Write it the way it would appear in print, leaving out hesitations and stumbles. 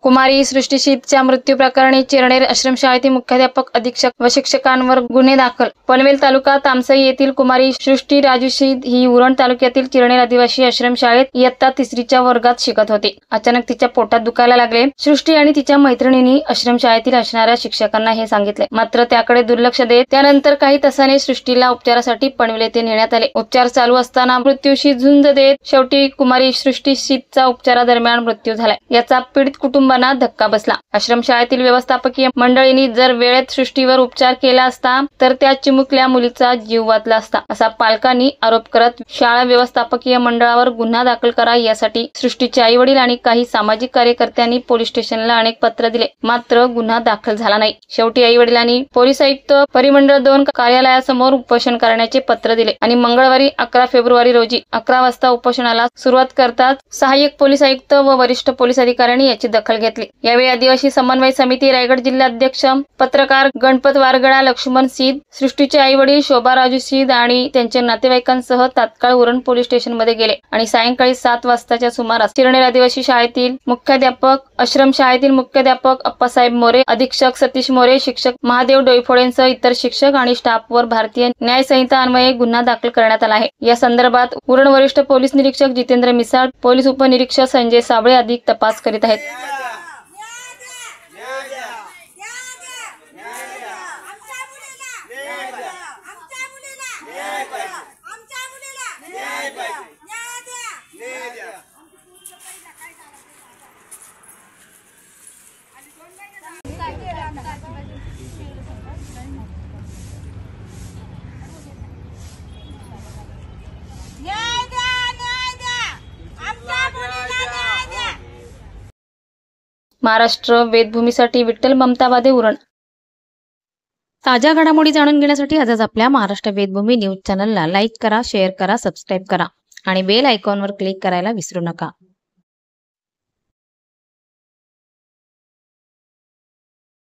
कुमारी सृष्टीशीतच्या मृत्यू प्रकरणी चिरनेर आश्रमशाळेतील मुख्याध्यापक, अधीक्षक व शिक्षकांवर गुन्हे दाखल। पनवेल तालुका तामसई येथील कुमारी सृष्टी राजू शीत ही उरण तालुक्यातील चिरनेर आदिवासी आश्रमशाळेत इयत्ता 3च्या वर्गात शिकत होती। अचानक तिच्या पोटात दुखायला लागले। सृष्टी आणि तिच्या मैत्रिणींनी आश्रमशाळेतील असणाऱ्या शिक्षकांना हे सांगितले, मात्र त्याकडे दुर्लक्ष देत त्यानंतर काही तासांनी सृष्टीला उपचारासाठी पनवेल येथे नेण्यात आले। उपचार चालू असताना मृत्यूशी झुंज देत शेवटी कुमारी सृष्टी शीतचा उपचारादरम्यान मृत्यू झाला। याचा पीडित कुटुंबांना धक्का बसला। आश्रमशाळेतील व्यवस्थापकीय मंडळींनी जर वेळेत सृष्टीवर उपचार केला असता तर त्या चिमुकल्या मुलीचा जीव वाचला असता, असा पालकांनी आरोप करत शाळा व्यवस्थापकीय मंडळावर गुन्हा दाखल करा यासाठी सृष्टीचे आईवडील आणि काही सामाजिक कार्यकर्त्यांनी पोलीस स्टेशनला अनेक पत्र दिले, मात्र गुन्हा दाखल झाला नाही। शेवटी आईवडिलांनी पोलीस आयुक्त परिमंडळ 2 कार्यालयासमोर उपोषण करण्याचे पत्र दिले आणि मंगळवारी 11 फेब्रुवारी रोजी 11 वाजता उपोषणाला सुरुवात करतात सहाय्यक पोलीस आयुक्त व वरिष्ठ पोलीस अधिकाऱ्यांनी याची दखल घेतली। यावेळी आदिवासी समन्वय समिती रायगड जिल्हाध्यक्ष पत्रकार गणपत वारगडा, लक्ष्मण शीत, सृष्टीचे आईवडील शोभा राजू शीत आणि त्यांच्या नातेवाईकांसह तात्काळ उरण पोलीस स्टेशनमध्ये गेले आणि सायंकाळी 7 वाजताच्या सुमारास चिरनेर आदिवासी शाळेतील मुख्याध्यापक, आश्रमशाळेतील मुख्याध्यापक अप्पासाहेब मोरे, अधीक्षक सतीश मोरे, शिक्षक महादेव डोईफोडेंसह इतर शिक्षक आणि स्टाफवर भारतीय न्याय संहिता अन्वये गुन्हा दाखल करण्यात आला आहे। या संदर्भात उरण वरिष्ठ पोलीस निरीक्षक जितेंद्र मिसाळ, पोलीस उपनिरीक्षक संजय साबळे अधिक तपास करीत आहेत। महाराष्ट्र वेदभूमीसाठी विठ्ठल ममताबादे, उरण। ताज्या घडामोडी जाणून घेण्यासाठी आजच आपल्या महाराष्ट्र वेदभूमी न्यूज चॅनलला लाईक करा, शेअर करा, सबस्क्राईब करा आणि बेल आयकॉनवर क्लिक करायला विसरू नका।